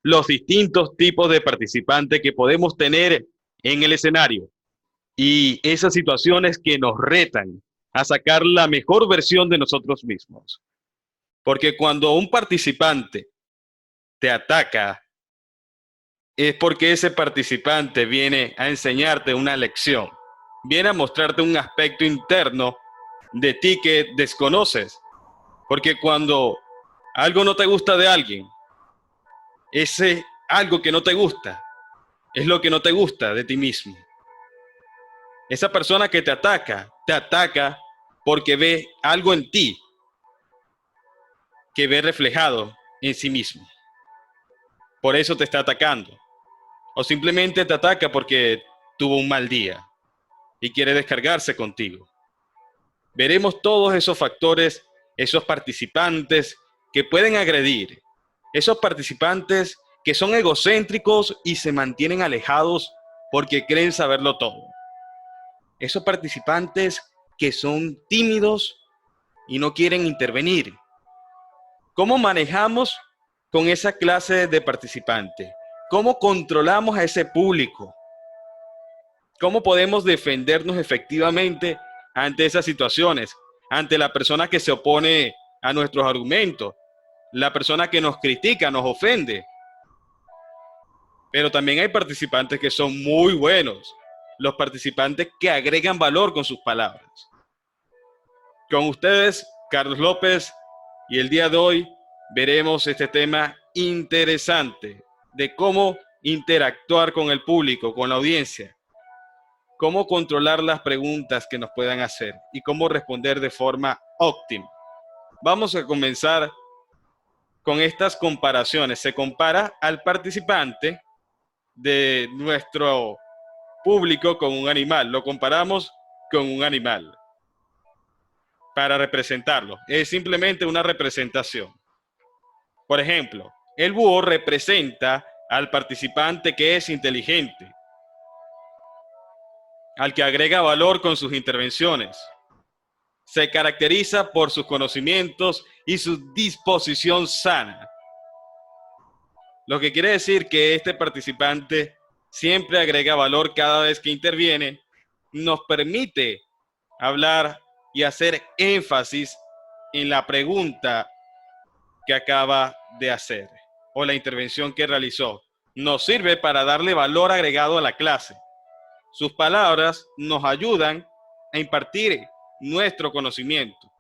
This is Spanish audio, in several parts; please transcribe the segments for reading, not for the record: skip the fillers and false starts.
los distintos tipos de participantes que podemos tener en el escenario y esas situaciones que nos retan a sacar la mejor versión de nosotros mismos. Porque cuando un participante te ataca, es porque ese participante viene a enseñarte una lección, viene a mostrarte un aspecto interno de ti que desconoces. Porque cuando algo no te gusta de alguien, ese algo que no te gusta es lo que no te gusta de ti mismo. Esa persona que te ataca porque ve algo en ti que ve reflejado en sí mismo. Por eso te está atacando. O simplemente te ataca porque tuvo un mal día y quiere descargarse contigo. Veremos todos esos factores, esos participantes que pueden agredir, esos participantes que son egocéntricos y se mantienen alejados porque creen saberlo todo. Esos participantes que son tímidos y no quieren intervenir. ¿Cómo manejamos con esa clase de participante? ¿Cómo controlamos a ese público? ¿Cómo podemos defendernos efectivamente ante esas situaciones? Ante la persona que se opone a nuestros argumentos, la persona que nos critica, nos ofende. Pero también hay participantes que son muy buenos, los participantes que agregan valor con sus palabras. Con ustedes, Carlos López, y el día de hoy veremos este tema interesante de cómo interactuar con el público, con la audiencia, cómo controlar las preguntas que nos puedan hacer y cómo responder de forma óptima. Vamos a comenzar con estas comparaciones. Se compara al participante de nuestro público con un animal. Lo comparamos con un animal para representarlo. Es simplemente una representación. Por ejemplo, el búho representa al participante que es inteligente, al que agrega valor con sus intervenciones. Se caracteriza por sus conocimientos y su disposición sana. Lo que quiere decir que este participante siempre agrega valor cada vez que interviene, nos permite hablar y hacer énfasis en la pregunta que acaba de hacer o la intervención que realizó. Nos sirve para darle valor agregado a la clase. Sus palabras nos ayudan a impartir nuestro conocimiento.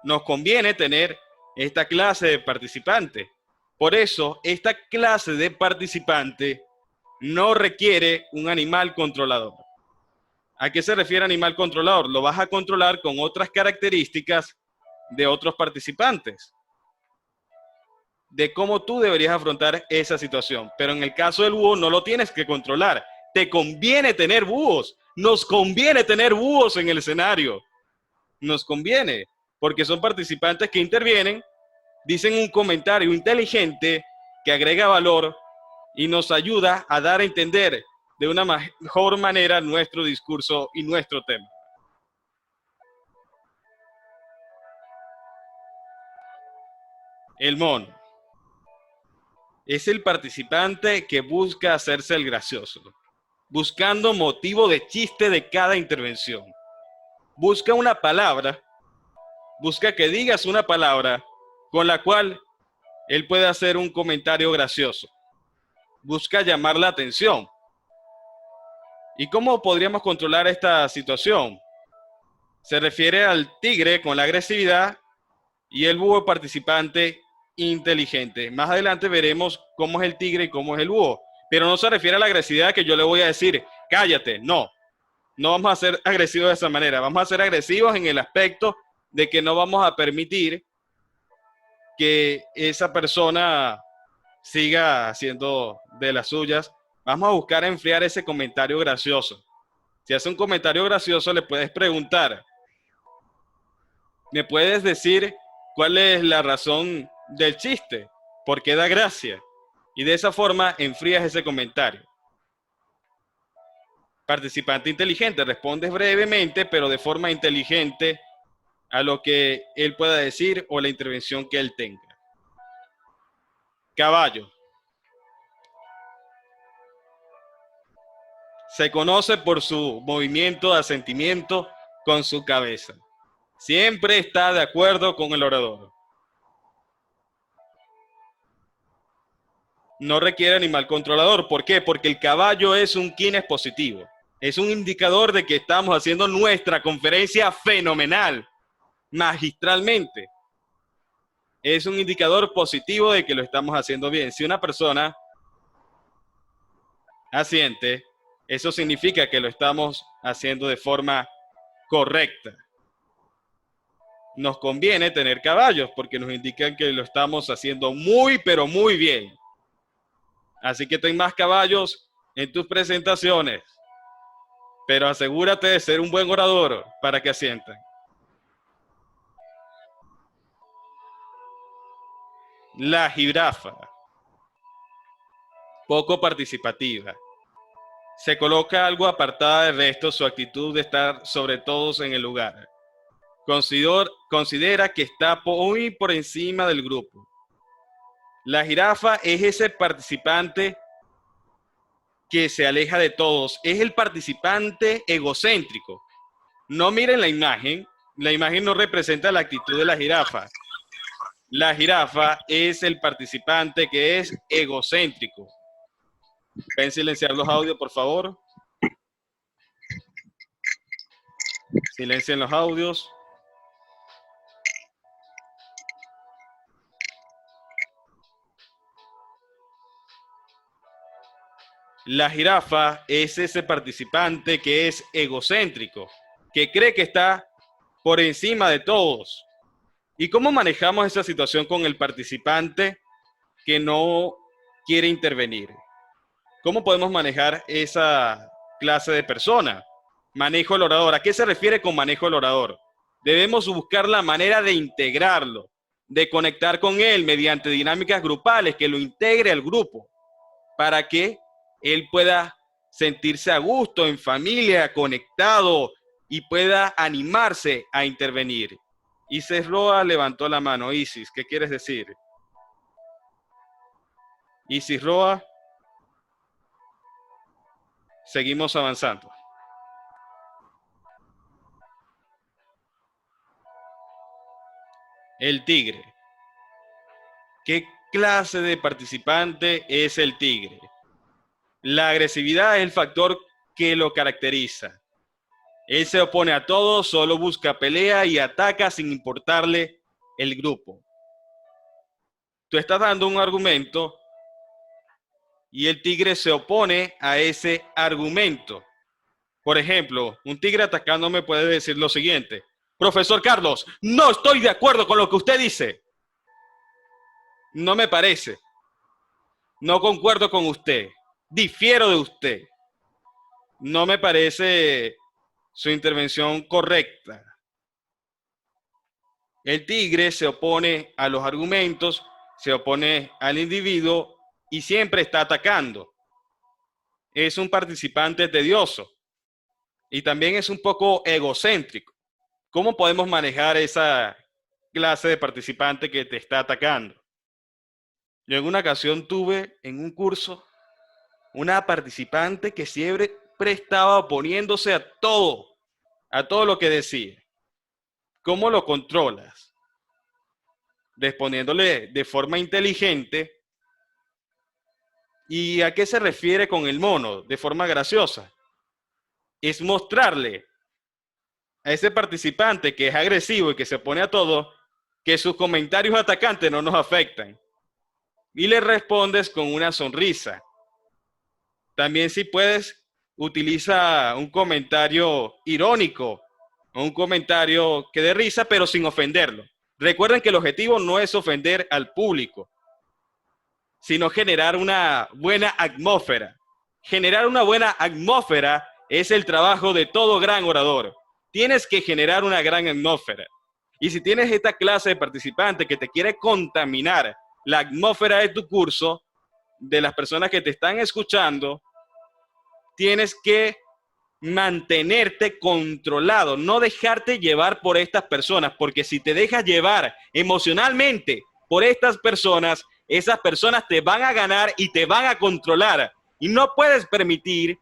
Nos conviene tener esta clase de participante. Por eso, esta clase de participante no requiere un animal controlador. ¿A qué se refiere animal controlador? Lo vas a controlar con otras características de otros participantes, de cómo tú deberías afrontar esa situación. Pero en el caso del búho no lo tienes que controlar. Te conviene tener búhos. Nos conviene tener búhos en el escenario. Nos conviene, porque son participantes que intervienen, dicen un comentario inteligente que agrega valor y nos ayuda a dar a entender de una mejor manera nuestro discurso y nuestro tema. El mono es el participante que busca hacerse el gracioso, buscando motivo de chiste de cada intervención. Busca una palabra, busca que digas una palabra con la cual él puede hacer un comentario gracioso. Busca llamar la atención. ¿Y cómo podríamos controlar esta situación? Se refiere al tigre con la agresividad y el búho participante inteligente. Más adelante veremos cómo es el tigre y cómo es el búho. Pero no se refiere a la agresividad que yo le voy a decir, cállate, no. No vamos a ser agresivos de esa manera. Vamos a ser agresivos en el aspecto de que no vamos a permitir que esa persona siga haciendo de las suyas. Vamos a buscar enfriar ese comentario gracioso. Si hace un comentario gracioso, le puedes preguntar, ¿me puedes decir cuál es la razón del chiste? ¿Por qué da gracia? Y de esa forma enfrías ese comentario. Participante inteligente, respondes brevemente, pero de forma inteligente a lo que él pueda decir o la intervención que él tenga. Caballo. Se conoce por su movimiento de asentimiento con su cabeza. Siempre está de acuerdo con el orador. No requiere animal controlador. ¿Por qué? Porque el caballo es un kines positivo. Es un indicador de que estamos haciendo nuestra conferencia fenomenal, magistralmente. Es un indicador positivo de que lo estamos haciendo bien. Si una persona asiente, eso significa que lo estamos haciendo de forma correcta. Nos conviene tener caballos porque nos indican que lo estamos haciendo muy, pero muy bien. Así que ten más caballos en tus presentaciones, pero asegúrate de ser un buen orador para que asientan. La jirafa, poco participativa. Se coloca algo apartada del resto su actitud de estar sobre todos en el lugar. Considera que está muy por encima del grupo. La jirafa es ese participante que se aleja de todos. Es el participante egocéntrico. No miren la imagen no representa la actitud de la jirafa. La jirafa es el participante que es egocéntrico. ¿Pueden silenciar los audios, por favor? Silencien los audios. La jirafa es ese participante que es egocéntrico, que cree que está por encima de todos. ¿Y cómo manejamos esa situación con el participante que no quiere intervenir? ¿Cómo podemos manejar esa clase de persona? Manejo del orador. ¿A qué se refiere con manejo del orador? Debemos buscar la manera de integrarlo, de conectar con él mediante dinámicas grupales que lo integre al grupo, para que él pueda sentirse a gusto, en familia, conectado y pueda animarse a intervenir. Isis Roa levantó la mano. Isis, ¿qué quieres decir? Isis Roa. Seguimos avanzando. El tigre. ¿Qué clase de participante es el tigre? La agresividad es el factor que lo caracteriza. Él se opone a todo, solo busca pelea y ataca sin importarle el grupo. Tú estás dando un argumento y el tigre se opone a ese argumento. Por ejemplo, un tigre atacándome puede decir lo siguiente: profesor Carlos, no estoy de acuerdo con lo que usted dice. No me parece. No concuerdo con usted. Difiero de usted. No me parece su intervención correcta. El tigre se opone a los argumentos, se opone al individuo y siempre está atacando. Es un participante tedioso y también es un poco egocéntrico. ¿Cómo podemos manejar esa clase de participante que te está atacando? Yo en una ocasión tuve en un curso una participante que siempre estaba oponiéndose a todo lo que decía. ¿Cómo lo controlas? Respondiéndole de forma inteligente. ¿Y a qué se refiere con el mono? De forma graciosa. Es mostrarle a ese participante que es agresivo y que se opone a todo, que sus comentarios atacantes no nos afectan. Y le respondes con una sonrisa. También, si puedes, utiliza un comentario irónico o un comentario que dé risa, pero sin ofenderlo. Recuerden que el objetivo no es ofender al público, sino generar una buena atmósfera. Generar una buena atmósfera es el trabajo de todo gran orador. Tienes que generar una gran atmósfera. Y si tienes esta clase de participante que te quiere contaminar la atmósfera de tu curso, de las personas que te están escuchando, tienes que mantenerte controlado, no dejarte llevar por estas personas, porque si te dejas llevar emocionalmente por estas personas, esas personas te van a ganar y te van a controlar. Y no puedes permitir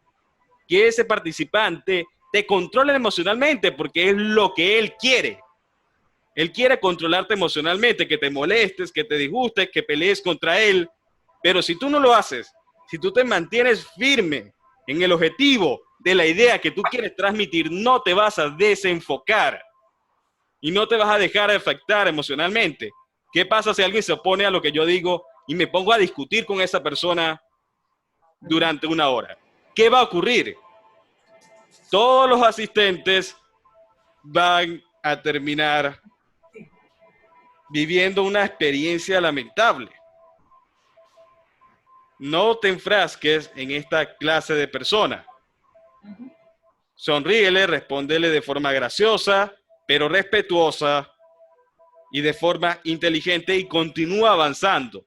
que ese participante te controle emocionalmente, porque es lo que él quiere. Él quiere controlarte emocionalmente, que te molestes, que te disgustes, que pelees contra él. Pero si tú no lo haces, si tú te mantienes firme en el objetivo de la idea que tú quieres transmitir, no te vas a desenfocar y no te vas a dejar afectar emocionalmente. ¿Qué pasa si alguien se opone a lo que yo digo y me pongo a discutir con esa persona durante una hora? ¿Qué va a ocurrir? Todos los asistentes van a terminar viviendo una experiencia lamentable. No te enfrasques en esta clase de persona. Sonríele, respóndele de forma graciosa, pero respetuosa y de forma inteligente, y continúa avanzando.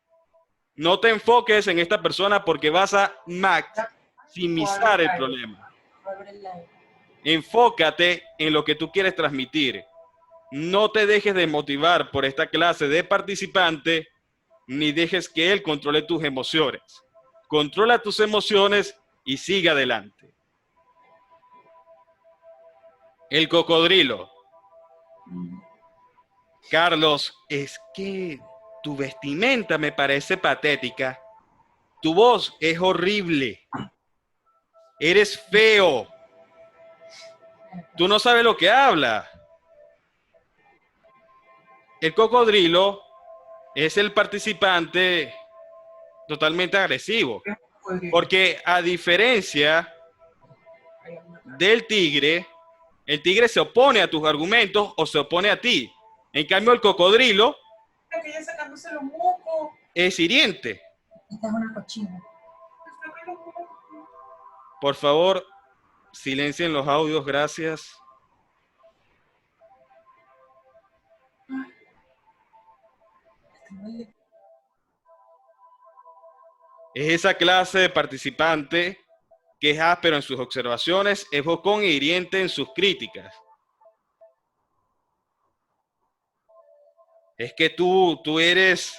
No te enfoques en esta persona porque vas a maximizar el problema. Enfócate en lo que tú quieres transmitir. No te dejes de motivar por esta clase de participante, ni dejes que él controle tus emociones. Controla tus emociones y sigue adelante. El cocodrilo. Carlos, es que tu vestimenta me parece patética. Tu voz es horrible. Eres feo. Tú no sabes lo que hablas. El cocodrilo es el participante totalmente agresivo, porque a diferencia del tigre, el tigre se opone a tus argumentos o se opone a ti. En cambio, el cocodrilo es hiriente. Esta es una cochina. Por favor, silencien los audios, gracias. Es esa clase de participante que es áspero en sus observaciones, es bocón e hiriente en sus críticas. Es que tú eres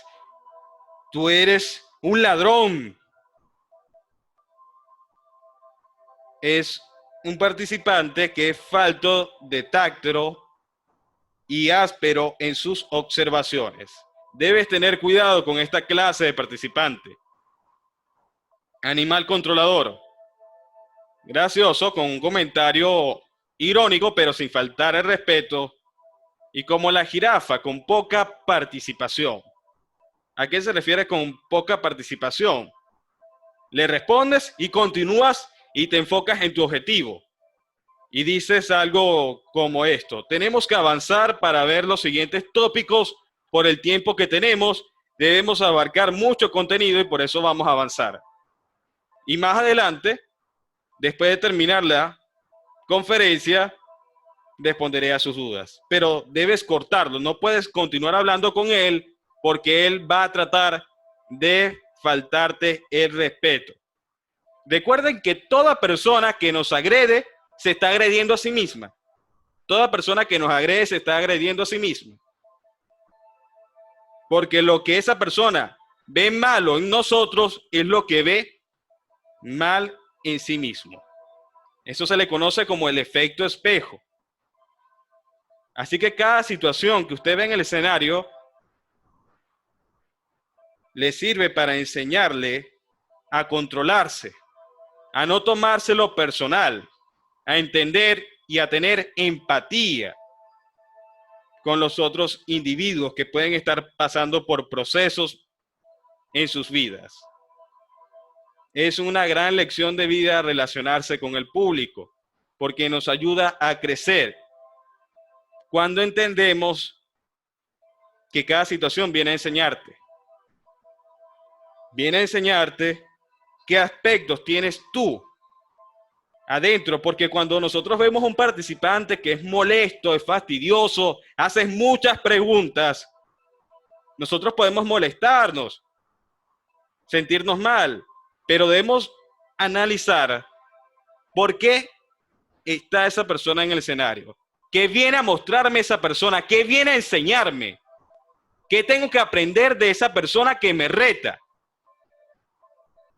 un ladrón. Es un participante que es falto de tacto y áspero en sus observaciones. Debes tener cuidado con esta clase de participante. Animal controlador. Gracioso, con un comentario irónico, pero sin faltar el respeto. Y como la jirafa, con poca participación. ¿A qué se refiere con poca participación? Le respondes y continúas y te enfocas en tu objetivo. Y dices algo como esto: tenemos que avanzar para ver los siguientes tópicos por el tiempo que tenemos. Debemos abarcar mucho contenido y por eso vamos a avanzar. Y más adelante, después de terminar la conferencia, responderé a sus dudas. Pero debes cortarlo, no puedes continuar hablando con él porque él va a tratar de faltarte el respeto. Recuerden que toda persona que nos agrede se está agrediendo a sí misma. Toda persona que nos agrede se está agrediendo a sí misma. Porque lo que esa persona ve malo en nosotros es lo que ve mal en sí mismo. Eso se le conoce como el efecto espejo. Así que cada situación que usted ve en el escenario le sirve para enseñarle a controlarse, a no tomárselo personal, a entender y a tener empatía con los otros individuos que pueden estar pasando por procesos en sus vidas. Es una gran lección de vida relacionarse con el público, porque nos ayuda a crecer cuando entendemos que cada situación viene a enseñarte. Viene a enseñarte qué aspectos tienes tú adentro, porque cuando nosotros vemos un participante que es molesto, es fastidioso, hace muchas preguntas, nosotros podemos molestarnos, sentirnos mal, pero debemos analizar por qué está esa persona en el escenario. ¿Qué viene a mostrarme esa persona? ¿Qué viene a enseñarme? ¿Qué tengo que aprender de esa persona que me reta?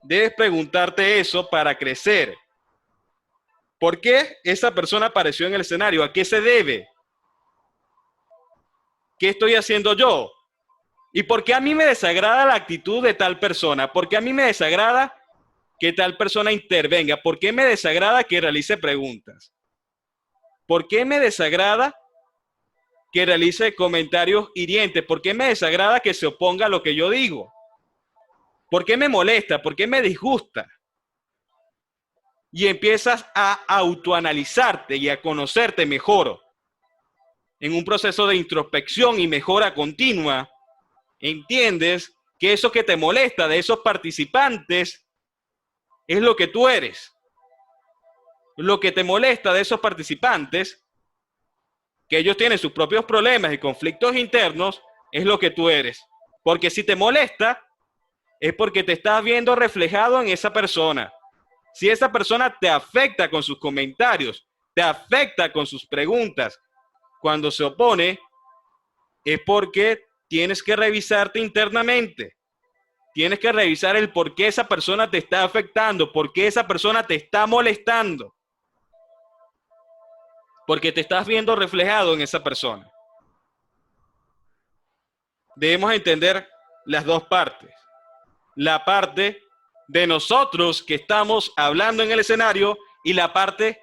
Debes preguntarte eso para crecer. ¿Por qué esa persona apareció en el escenario? ¿A qué se debe? ¿Qué estoy haciendo yo? ¿Y por qué a mí me desagrada la actitud de tal persona? ¿Por qué a mí me desagrada que tal persona intervenga? ¿Por qué me desagrada que realice preguntas? ¿Por qué me desagrada que realice comentarios hirientes? ¿Por qué me desagrada que se oponga a lo que yo digo? ¿Por qué me molesta? ¿Por qué me disgusta? Y empiezas a autoanalizarte y a conocerte mejor. En un proceso de introspección y mejora continua, entiendes que eso que te molesta de esos participantes es lo que tú eres. Lo que te molesta de esos participantes, que ellos tienen sus propios problemas y conflictos internos, es lo que tú eres. Porque si te molesta, es porque te estás viendo reflejado en esa persona. Si esa persona te afecta con sus comentarios, te afecta con sus preguntas, cuando se opone, es porque tienes que revisarte internamente. Tienes que revisar el por qué esa persona te está afectando, por qué esa persona te está molestando. Porque te estás viendo reflejado en esa persona. Debemos entender las dos partes. La parte de nosotros que estamos hablando en el escenario y la parte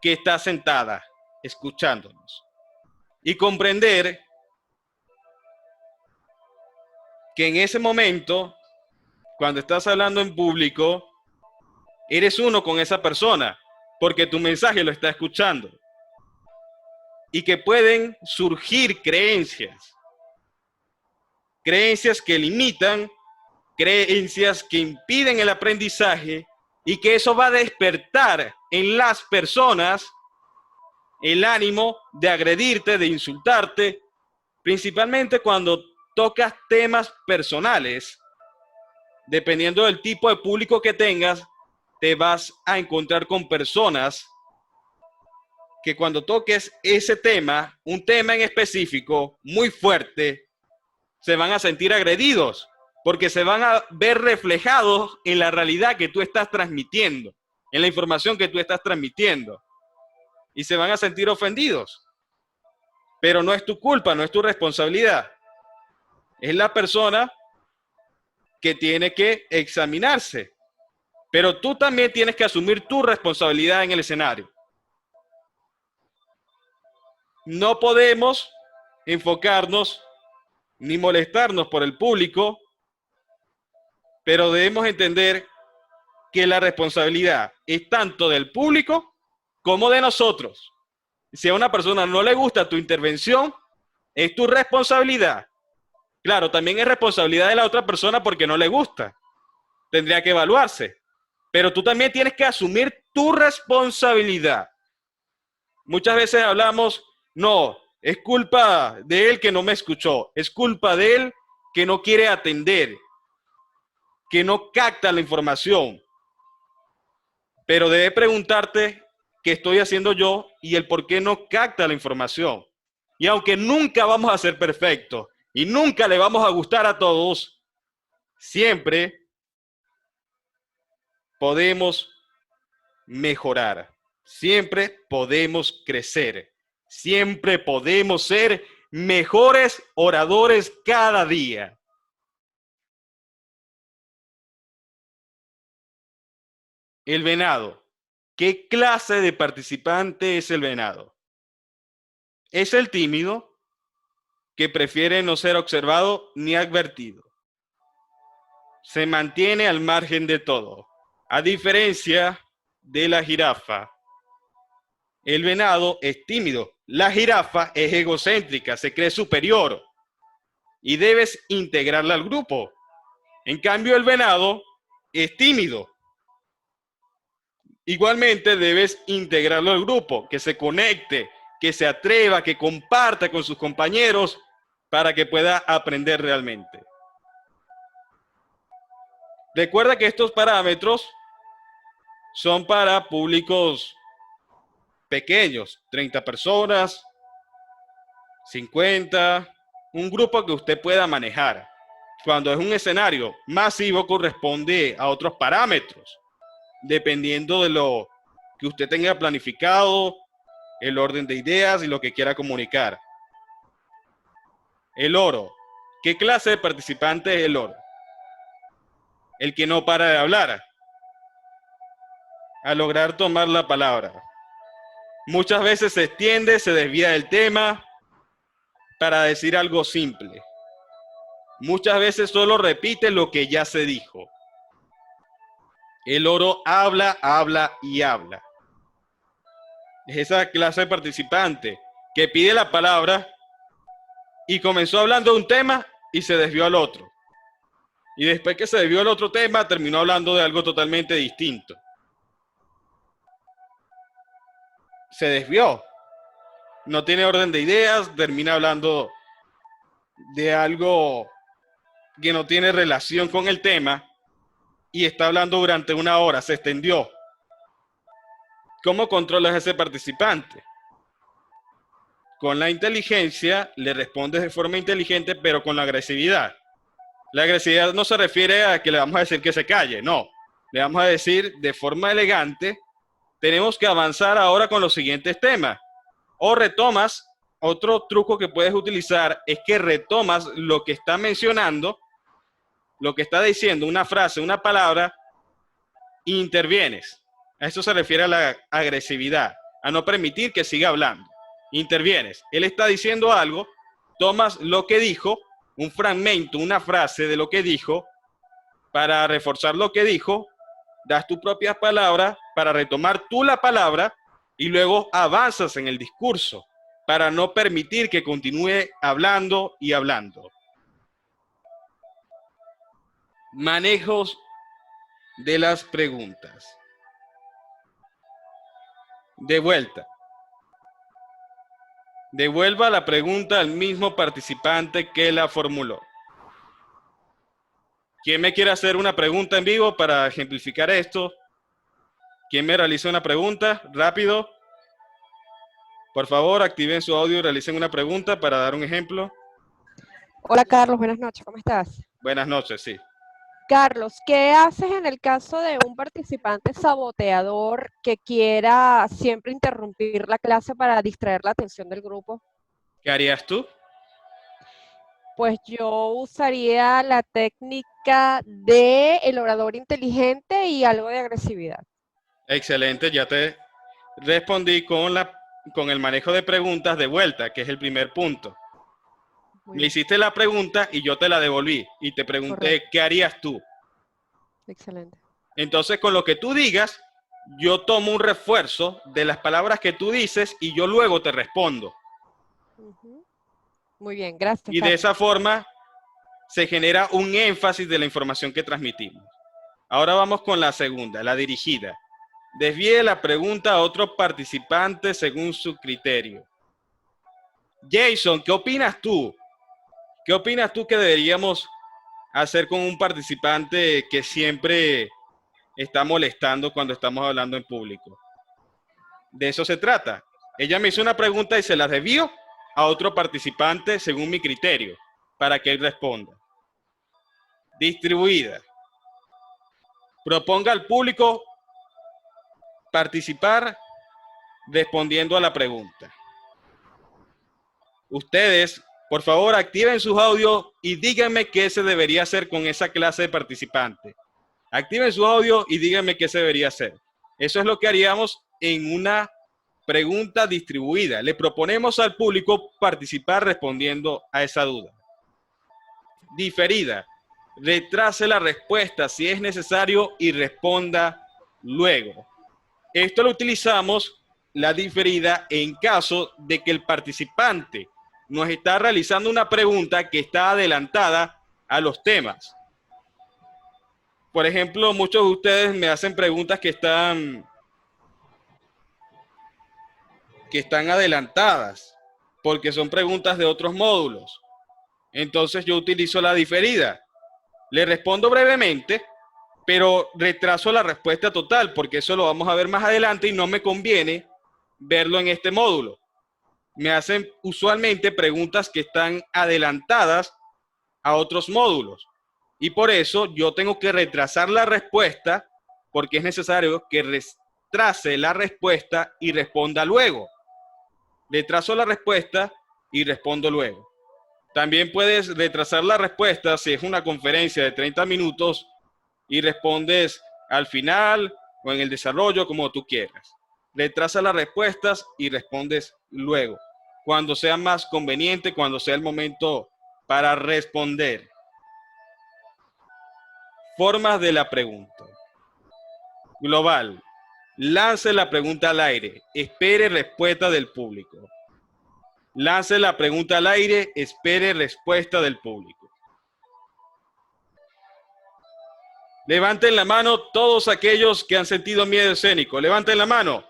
que está sentada, escuchándonos. Y comprender que en ese momento, cuando estás hablando en público, eres uno con esa persona, porque tu mensaje lo está escuchando. Y que pueden surgir creencias que limitan, creencias que impiden el aprendizaje, y que eso va a despertar en las personas el ánimo de agredirte, de insultarte, principalmente cuando tocas temas personales. Dependiendo del tipo de público que tengas, te vas a encontrar con personas que cuando toques ese tema, un tema en específico muy fuerte, se van a sentir agredidos, porque se van a ver reflejados en la realidad que tú estás transmitiendo, en la información que tú estás transmitiendo, y se van a sentir ofendidos. Pero no es tu culpa, no es tu responsabilidad. Es la persona que tiene que examinarse. Pero tú también tienes que asumir tu responsabilidad en el escenario. No podemos enfocarnos ni molestarnos por el público, pero debemos entender que la responsabilidad es tanto del público como de nosotros. Si a una persona no le gusta tu intervención, es tu responsabilidad. Claro, también es responsabilidad de la otra persona porque no le gusta. Tendría que evaluarse. Pero tú también tienes que asumir tu responsabilidad. Muchas veces hablamos, no, es culpa de él que no me escuchó, es culpa de él que no quiere atender, que no capta la información. Pero debe preguntarte qué estoy haciendo yo y el por qué no capta la información. Y aunque nunca vamos a ser perfectos y nunca le vamos a gustar a todos, siempre podemos mejorar, siempre podemos crecer, siempre podemos ser mejores oradores cada día. El venado. ¿Qué clase de participante es el venado? Es el tímido que prefiere no ser observado ni advertido. Se mantiene al margen de todo. A diferencia de la jirafa, el venado es tímido. La jirafa es egocéntrica, se cree superior y debes integrarla al grupo. En cambio, el venado es tímido. Igualmente debes integrarlo al grupo, que se conecte, que se atreva, que comparta con sus compañeros para que pueda aprender realmente. Recuerda que estos parámetros son para públicos pequeños, 30 personas, 50, un grupo que usted pueda manejar. Cuando es un escenario masivo corresponde a otros parámetros, dependiendo que usted tenga planificado, el orden de ideas y lo que quiera comunicar. El oro. ¿Qué clase de participante es el oro? El que no para de hablar, a lograr tomar la palabra. Muchas veces se extiende, se desvía del tema para decir algo simple. Muchas veces solo repite lo que ya se dijo. El oro habla, habla y habla. Es esa clase de participante que pide la palabra y comenzó hablando de un tema y se desvió al otro. Y después que se desvió al otro tema, terminó hablando de algo totalmente distinto. Se desvió. No tiene orden de ideas, termina hablando de algo que no tiene relación con el tema y está hablando durante una hora, se extendió. ¿Cómo controlas a ese participante? Con la inteligencia le respondes de forma inteligente, pero con la agresividad. La agresividad no se refiere a que le vamos a decir que se calle, no. Le vamos a decir de forma elegante, tenemos que avanzar ahora con los siguientes temas. O retomas, otro truco que puedes utilizar es que retomas lo que está mencionando, lo que está diciendo, una frase, una palabra, e intervienes. A eso se refiere a la agresividad, a no permitir que siga hablando. Intervienes. Él está diciendo algo, tomas lo que dijo, un fragmento, una frase de lo que dijo, para reforzar lo que dijo, das tus propias palabras para retomar tú la palabra y luego avanzas en el discurso para no permitir que continúe hablando y hablando. Manejos de las preguntas. De vuelta. Devuelva la pregunta al mismo participante que la formuló. ¿Quién me quiere hacer una pregunta en vivo para ejemplificar esto? ¿Quién me realiza una pregunta? Rápido. Por favor, activen su audio y realicen una pregunta para dar un ejemplo. Hola Carlos, buenas noches, ¿cómo estás? Buenas noches, sí. Carlos, ¿qué haces en el caso de un participante saboteador que quiera siempre interrumpir la clase para distraer la atención del grupo? ¿Qué harías tú? Pues yo usaría la técnica de el orador inteligente y algo de agresividad. Excelente, ya te respondí con el manejo de preguntas de vuelta, que es el primer punto. Me hiciste la pregunta y yo te la devolví y te pregunté, correcto, ¿qué harías tú? Excelente. Entonces, con lo que tú digas, yo tomo un refuerzo de las palabras que tú dices y yo luego te respondo. Muy bien, gracias. Y de esa forma se genera un énfasis de la información que transmitimos. Ahora vamos con la segunda, la dirigida. Desvíe la pregunta a otro participante según su criterio. Jason, ¿qué opinas tú? ¿Qué opinas tú que deberíamos hacer con un participante que siempre está molestando cuando estamos hablando en público? De eso se trata. Ella me hizo una pregunta y se la desvío a otro participante según mi criterio, para que él responda. Distribuida. Proponga al público participar respondiendo a la pregunta. Ustedes, por favor, activen sus audios y díganme qué se debería hacer con esa clase de participante. Activen su audio y díganme qué se debería hacer. Eso es lo que haríamos en una pregunta distribuida. Le proponemos al público participar respondiendo a esa duda. Diferida. Retrase la respuesta si es necesario y responda luego. Esto lo utilizamos, la diferida, en caso de que el participante nos está realizando una pregunta que está adelantada a los temas. Por ejemplo, muchos de ustedes me hacen preguntas que están adelantadas, porque son preguntas de otros módulos. Entonces yo utilizo la diferida. Le respondo brevemente, pero retraso la respuesta total, porque eso lo vamos a ver más adelante y no me conviene verlo en este módulo. Me hacen usualmente preguntas que están adelantadas a otros módulos. Y por eso yo tengo que retrasar la respuesta, porque es necesario que trace la respuesta y responda luego. Le trazo la respuesta y respondo luego. También puedes retrasar la respuesta si es una conferencia de 30 minutos y respondes al final o en el desarrollo como tú quieras. Retrasa las respuestas y respondes luego, cuando sea más conveniente, cuando sea el momento para responder. Formas de la pregunta. Global. Lance la pregunta al aire. Espere respuesta del público. Lance la pregunta al aire. Espere respuesta del público. Levanten la mano todos aquellos que han sentido miedo escénico. Levanten la mano.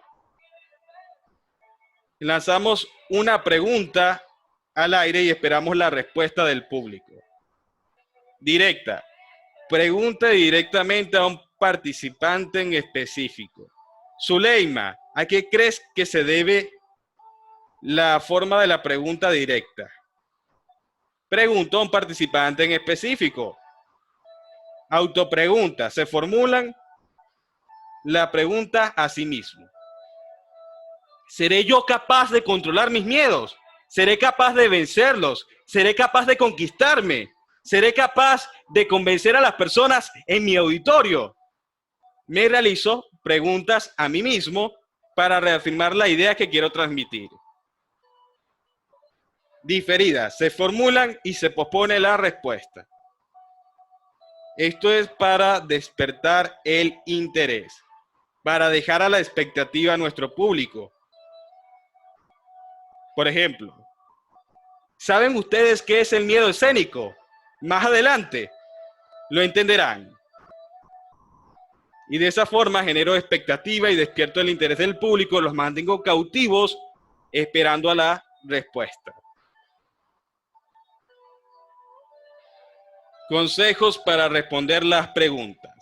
Lanzamos una pregunta al aire y esperamos la respuesta del público. Directa. Pregunta directamente a un participante en específico. Zuleima, ¿a qué crees que se debe la forma de la pregunta directa? Pregunto a un participante en específico. Autopregunta. Se formulan la pregunta a sí mismo. ¿Seré yo capaz de controlar mis miedos? ¿Seré capaz de vencerlos? ¿Seré capaz de conquistarme? ¿Seré capaz de convencer a las personas en mi auditorio? Me realizo preguntas a mí mismo para reafirmar la idea que quiero transmitir. Diferidas. Se formulan y se pospone la respuesta. Esto es para despertar el interés, para dejar a la expectativa a nuestro público. Por ejemplo, ¿saben ustedes qué es el miedo escénico? Más adelante lo entenderán. Y de esa forma genero expectativa y despierto el interés del público, los mantengo cautivos esperando a la respuesta. Consejos para responder las preguntas.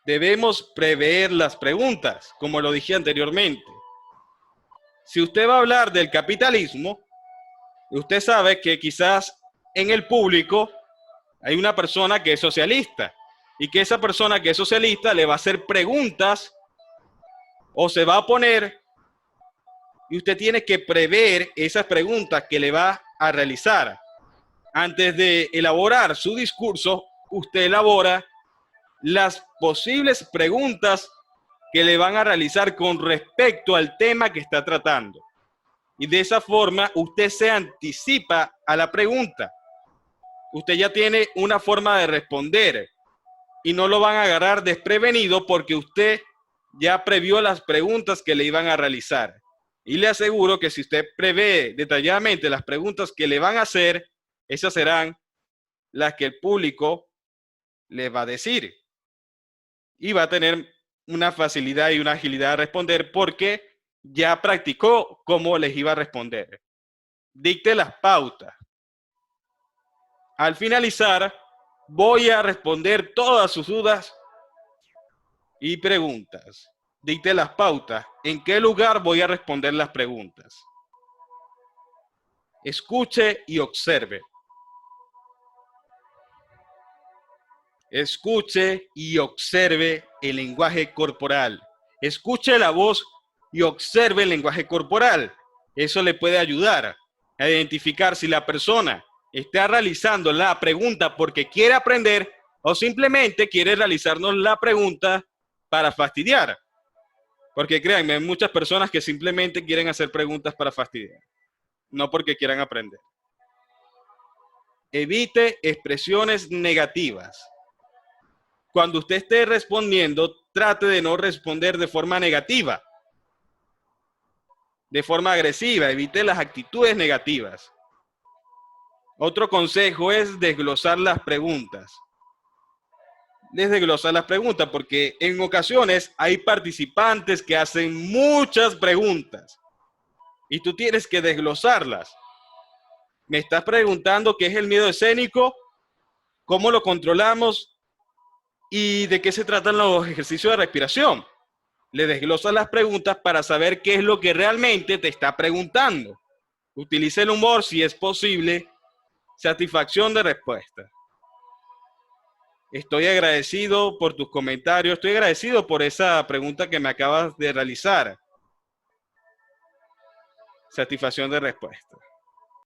Debemos prever las preguntas, como lo dije anteriormente. Si usted va a hablar del capitalismo, usted sabe que quizás en el público hay una persona que es socialista y que esa persona que es socialista le va a hacer preguntas o se va a oponer y usted tiene que prever esas preguntas que le va a realizar. Antes de elaborar su discurso, usted elabora las posibles preguntas que le van a realizar con respecto al tema que está tratando. Y de esa forma usted se anticipa a la pregunta. Usted ya tiene una forma de responder y no lo van a agarrar desprevenido porque usted ya previó las preguntas que le iban a realizar. Y le aseguro que si usted prevé detalladamente las preguntas que le van a hacer, esas serán las que el público le va a decir. Y va a tener una facilidad y una agilidad de responder porque ya practicó cómo les iba a responder. Dicte las pautas. Al finalizar, voy a responder todas sus dudas y preguntas. Dicte las pautas. ¿En qué lugar voy a responder las preguntas? Escuche y observe. Escuche y observe el lenguaje corporal. Escuche la voz y observe el lenguaje corporal. Eso le puede ayudar a identificar si la persona está realizando la pregunta porque quiere aprender o simplemente quiere realizarnos la pregunta para fastidiar. Porque créanme, hay muchas personas que simplemente quieren hacer preguntas para fastidiar, no porque quieran aprender. Evite expresiones negativas. Cuando usted esté respondiendo, trate de no responder de forma negativa, de forma agresiva. Evite las actitudes negativas. Otro consejo es desglosar las preguntas. Desglosar las preguntas, porque en ocasiones hay participantes que hacen muchas preguntas y tú tienes que desglosarlas. Me estás preguntando qué es el miedo escénico, cómo lo controlamos y de qué se tratan los ejercicios de respiración. Le desglosas las preguntas para saber qué es lo que realmente te está preguntando. Utilice el humor si es posible. Satisfacción de respuesta. Estoy agradecido por tus comentarios, estoy agradecido por esa pregunta que me acabas de realizar. Satisfacción de respuesta.